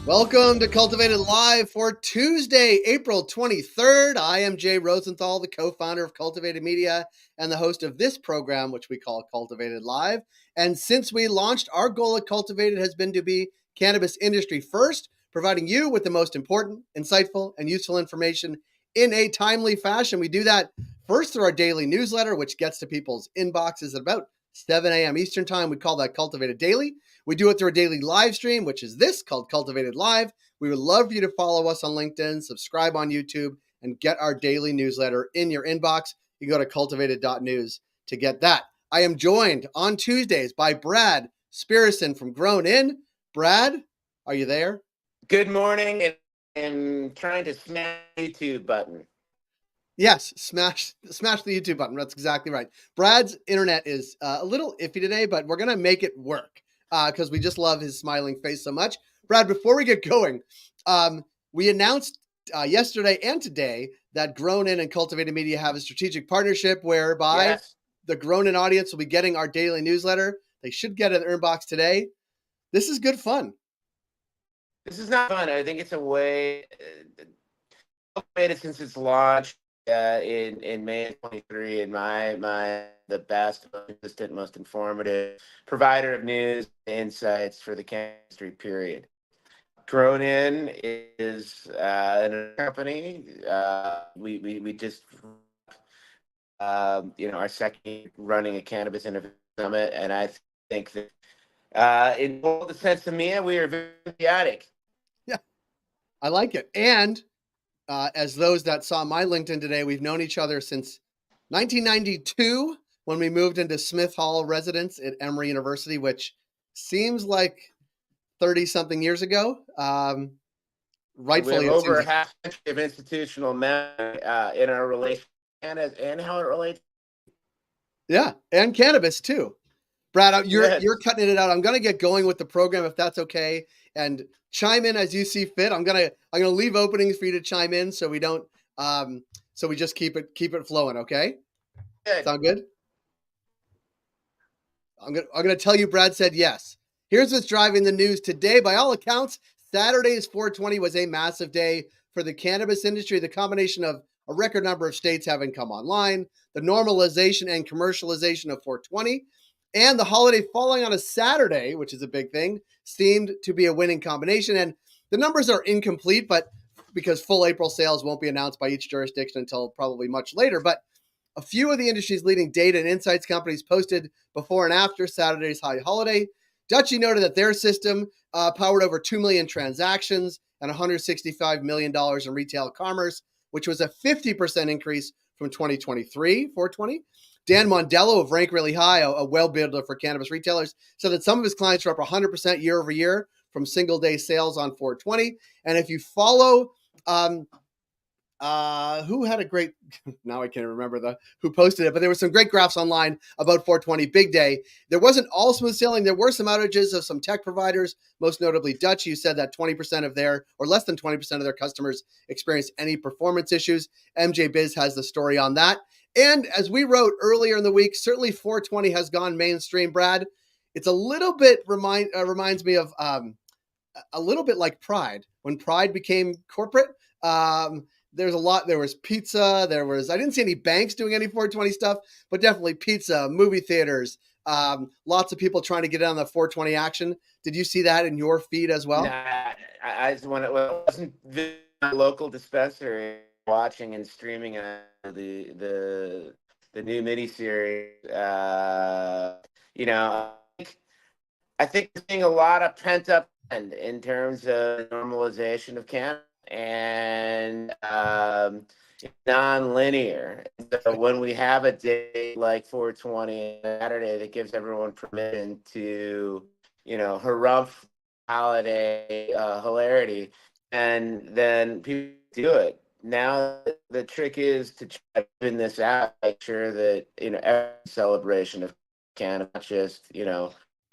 Welcome to Cultivated Live for Tuesday, April 23rd. I am Jay Rosenthal, the co-founder of Cultivated Media and the host of this program, which we call Cultivated Live. And since we launched, our goal at Cultivated has been to be cannabis industry first, providing you with the most important, insightful, and useful information in a timely fashion. We do that first through our daily newsletter, which gets to people's inboxes at about 7 a.m. Eastern time. We call that Cultivated Daily. We do it through a daily live stream, which is this, called Cultivated Live. We would love for you to follow us on LinkedIn, subscribe on YouTube, and get our daily newsletter in your inbox. You can go to cultivated.news to get that. I am joined on Tuesdays by Brad Spirrison from Grown In. Brad, are you there? Good morning, and I'm trying to smash the YouTube button. Yes, smash the YouTube button. That's exactly right. Brad's internet is a little iffy today, but we're going to make it work because we just love his smiling face so much. Brad, before we get going, we announced yesterday and today that Grown In and Cultivated Media have a strategic partnership whereby the Grown In audience will be getting our daily newsletter. They should get it in their inbox today. This is good fun. This is not fun. I think it's a way, since its launch in May of 23, and the best, most consistent, most informative provider of news and insights for the cannabis industry, period. Grown In is a company. We just our second running a cannabis innovation summit, and I think that in all the sense of me, we are very patriotic. Yeah, I like it. And as those that saw my LinkedIn today, we've known each other since 1992 when we moved into Smith Hall residence at Emory University, which seems like 30-something years ago. Rightfully, we have over half a century of institutional memory in our relation and how it relates. Yeah, and cannabis too. Brad, you're cutting it out. I'm going to get going with the program if that's okay, and chime in as you see fit. I'm gonna leave openings for you to chime in so we don't so we just keep it flowing. Okay. Good. Sound good? I'm gonna tell you. Brad said yes. Here's what's driving the news today. By all accounts, Saturday's 420 was a massive day for the cannabis industry. The combination of a record number of states having come online, the normalization and commercialization of 420, and the holiday falling on a Saturday, which is a big thing, seemed to be a winning combination. And the numbers are incomplete, but because full April sales won't be announced by each jurisdiction until probably much later. But a few of the industry's leading data and insights companies posted before and after Saturday's high holiday. Dutchie noted that their system powered over 2 million transactions and $165 million in retail commerce, which was a 50% increase from 2023, 420. Dan Mondello of Rank Really High, a well builder for cannabis retailers, said that some of his clients are up 100% year over year from single day sales on 420. And if you follow, who had a great, now I can't remember who posted it, but there were some great graphs online about 420 big day. There wasn't all smooth sailing. There were some outages of some tech providers, most notably Dutch. You said that 20% of their, or less than 20% of their customers experienced any performance issues. MJ Biz has the story on that. And as we wrote earlier in the week, certainly 420 has gone mainstream, Brad. It's a little bit reminds me of a little bit like Pride. When Pride became corporate, there's a lot. There was pizza. I didn't see any banks doing any 420 stuff, but definitely pizza, movie theaters, lots of people trying to get in on the 420 action. Did you see that in your feed as well? Nah, when it wasn't the local dispensary watching and streaming the new miniseries. I think we're seeing a lot of pent up in terms of normalization of cannabis and non-linear. So when we have a day like 420 Saturday that gives everyone permission to, harumph holiday hilarity, and then people do it. Now the trick is to try to spin this out, make sure that every celebration of cannabis, not just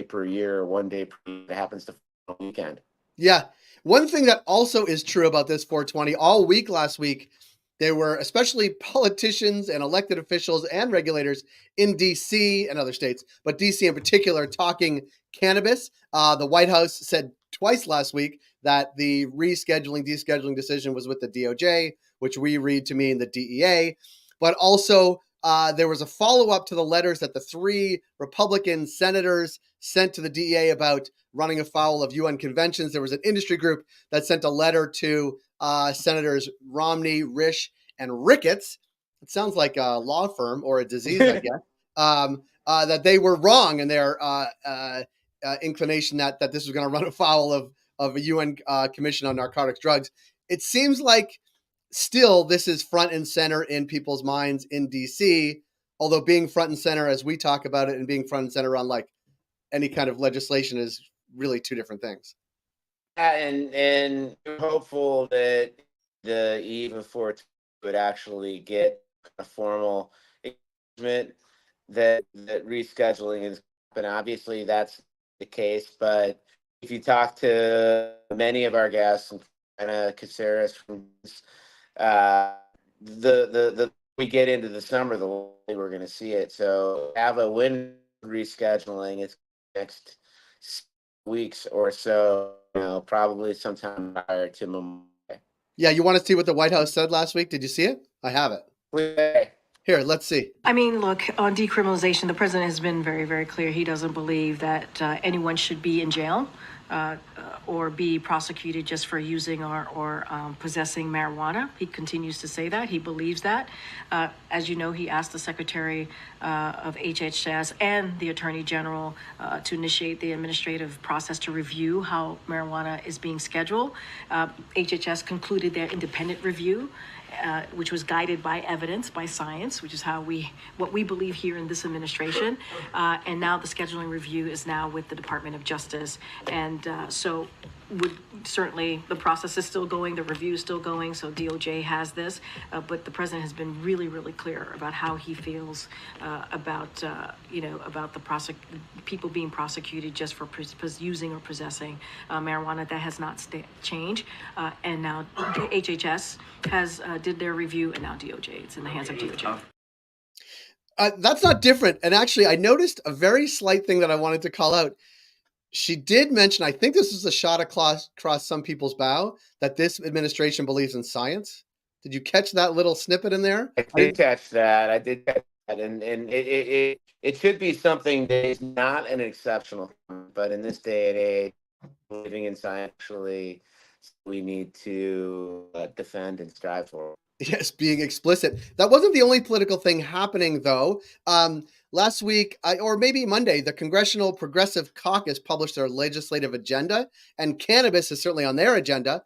per year or one day per year, that happens to fall on weekend. Yeah. One thing that also is true about this 420, all week last week, there were especially politicians and elected officials and regulators in D.C. and other states, but D.C. in particular, talking cannabis. The White House said twice last week that the rescheduling, descheduling decision was with the DOJ, which we read to mean the DEA. But also, there was a follow-up to the letters that the 3 Republican senators sent to the DEA about running afoul of UN conventions. There was an industry group that sent a letter to Senators Romney, Risch, and Ricketts. It sounds like a law firm or a disease, I guess. That they were wrong in their inclination that this was going to run afoul of a UN Commission on Narcotics Drugs. It seems like still this is front and center in people's minds in DC, although being front and center as we talk about it and being front and center on like any kind of legislation is really 2 different things. And we're hopeful that the eve of 420 would actually get a formal acknowledgement that rescheduling is, and obviously that's the case. But if you talk to many of our guests, and Anna Caceres from the we get into the summer, the way we're going to see it. So have a win rescheduling. It's next weeks or so, probably sometime prior to Memorial Day. Yeah, you want to see what the White House said last week? Did you see it? I have it. Here, let's see. I mean, look, on decriminalization, the president has been very, very clear. He doesn't believe that anyone should be in jail or be prosecuted just for using or possessing marijuana. He continues to say that. He believes that. As you know, he asked the Secretary of HHS and the Attorney General to initiate the administrative process to review how marijuana is being scheduled. HHS concluded their independent review, which was guided by evidence, by science, which is what we believe here in this administration. And now the scheduling review is now with the Department of Justice. And so certainly the process is still going, the review is still going, so DOJ has this. But the president has been really, really clear about how he feels about the people being prosecuted just for using or possessing marijuana. That has not changed. And now HHS has did their review, and now DOJ. It's in the hands of DOJ. That's not different. And actually, I noticed a very slight thing that I wanted to call out. She did mention, I think this is a shot across some people's bow, that this administration believes in science. Did you catch that little snippet in there? I did catch that. And it should be something that is not an exceptional, but in this day and age, believing in science, actually, we need to defend and strive for. Yes, being explicit. That wasn't the only political thing happening, though. Last week, or maybe Monday, the Congressional Progressive Caucus published their legislative agenda, and cannabis is certainly on their agenda.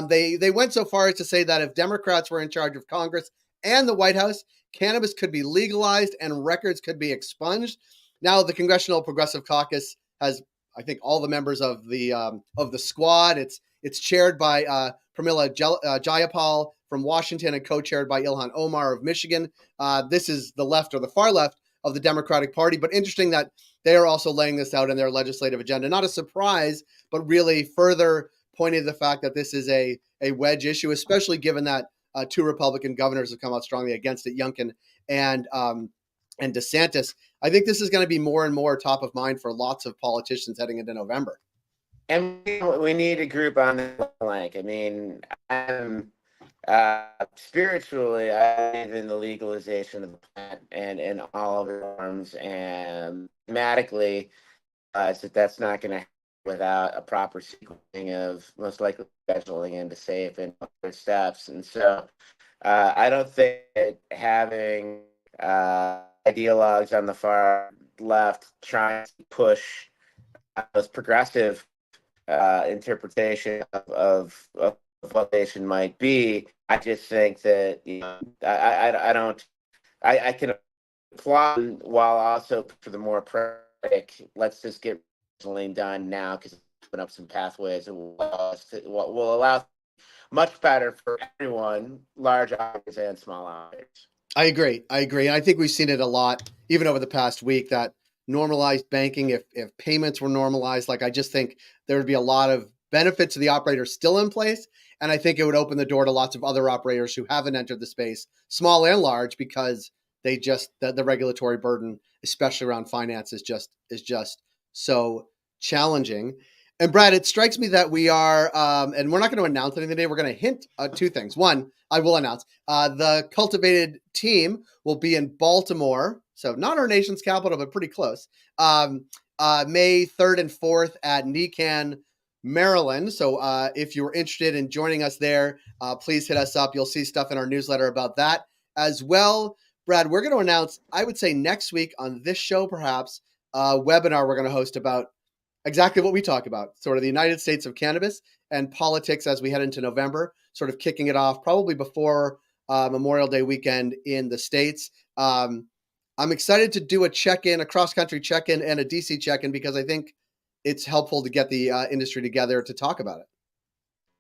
They went so far as to say that if Democrats were in charge of Congress and the White House, cannabis could be legalized and records could be expunged. Now, the Congressional Progressive Caucus has, I think, all the members of the squad. It's chaired by Pramila Jayapal from Washington and co-chaired by Ilhan Omar of Michigan. This is the left or the far left of the Democratic Party, but interesting that they are also laying this out in their legislative agenda. Not a surprise, but really further pointing to the fact that this is a wedge issue, especially given that 2 Republican governors have come out strongly against it, Youngkin and DeSantis. I think this is going to be more and more top of mind for lots of politicians heading into November. And we need a group on the flank. I mean, spiritually, I believe in the legalization of the plant and all of its forms, and thematically, that's not going to happen without a proper sequencing of most likely scheduling into safe and other steps. And so, I don't think that having ideologues on the far left trying to push those progressive interpretation of what nation might be. I just think that I can applaud while also for the more pragmatic. Let's just get lean done now because it's open up some pathways that will allow much better for everyone, large operators and small operators. I agree. And I think we've seen it a lot, even over the past week, that normalized banking, if payments were normalized, like I just think there would be a lot of benefits to the operators still in place. And I think it would open the door to lots of other operators who haven't entered the space, small and large, because they just, the regulatory burden, especially around finance, is just so challenging. And Brad, it strikes me that we are, and we're not going to announce anything today. We're going to hint two things. One, I will announce the Cultivated team will be in Baltimore, so not our nation's capital, but pretty close. May 3rd and 4th at NECAN, Maryland. So if you're interested in joining us there, please hit us up. You'll see stuff in our newsletter about that as well. Brad, we're going to announce, I would say next week on this show, perhaps, a webinar we're going to host about exactly what we talk about, sort of the United States of Cannabis and politics as we head into November, sort of kicking it off probably before Memorial Day weekend in the States. I'm excited to do a check-in, a cross-country check-in and a DC check-in because I think it's helpful to get the industry together to talk about it.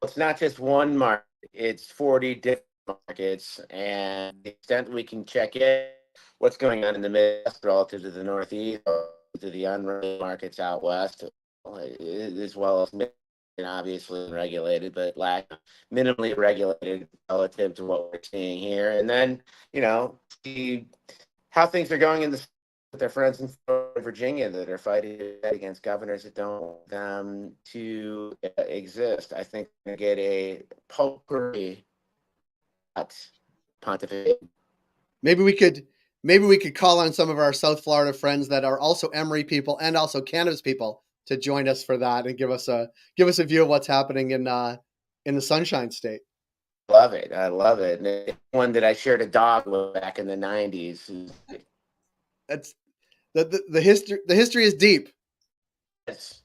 It's not just one market, it's 40 different markets, and the extent we can check in what's going on in the Midwest relative to the Northeast, to the unregulated markets out west, as well as obviously regulated, but minimally regulated relative to what we're seeing here. And then, see how things are going with their friends in Virginia that are fighting against governors that don't want them to exist. I think we're going to get a potpourri at pontificate. Maybe we could call on some of our South Florida friends that are also Emory people and also cannabis people to join us for that and give us a view of what's happening in the Sunshine State. Love it. I love it. And one that I shared a dog with back in the 90s. That's the history. The history is deep. Yes.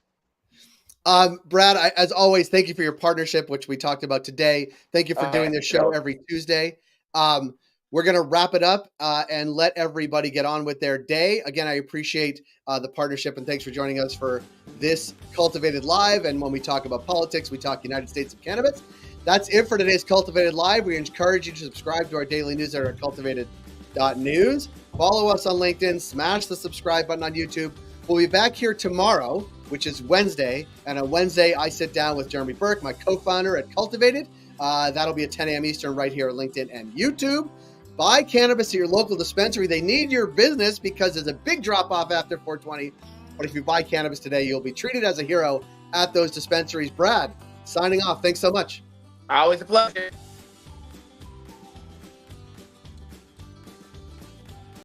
Brad, as always, thank you for your partnership, which we talked about today. Thank you for doing this show every Tuesday. We're going to wrap it up and let everybody get on with their day. Again, I appreciate the partnership, and thanks for joining us for this Cultivated Live. And when we talk about politics, we talk United States of Cannabis. That's it for today's Cultivated Live. We encourage you to subscribe to our daily newsletter at cultivated.news. Follow us on LinkedIn. Smash the subscribe button on YouTube. We'll be back here tomorrow, which is Wednesday. And on Wednesday, I sit down with Jeremy Burke, my co-founder at Cultivated. That'll be at 10 a.m. Eastern right here at LinkedIn and YouTube. Buy cannabis at your local dispensary. They need your business because there's a big drop-off after 420. But if you buy cannabis today, you'll be treated as a hero at those dispensaries. Brad, signing off. Thanks so much. Always a pleasure.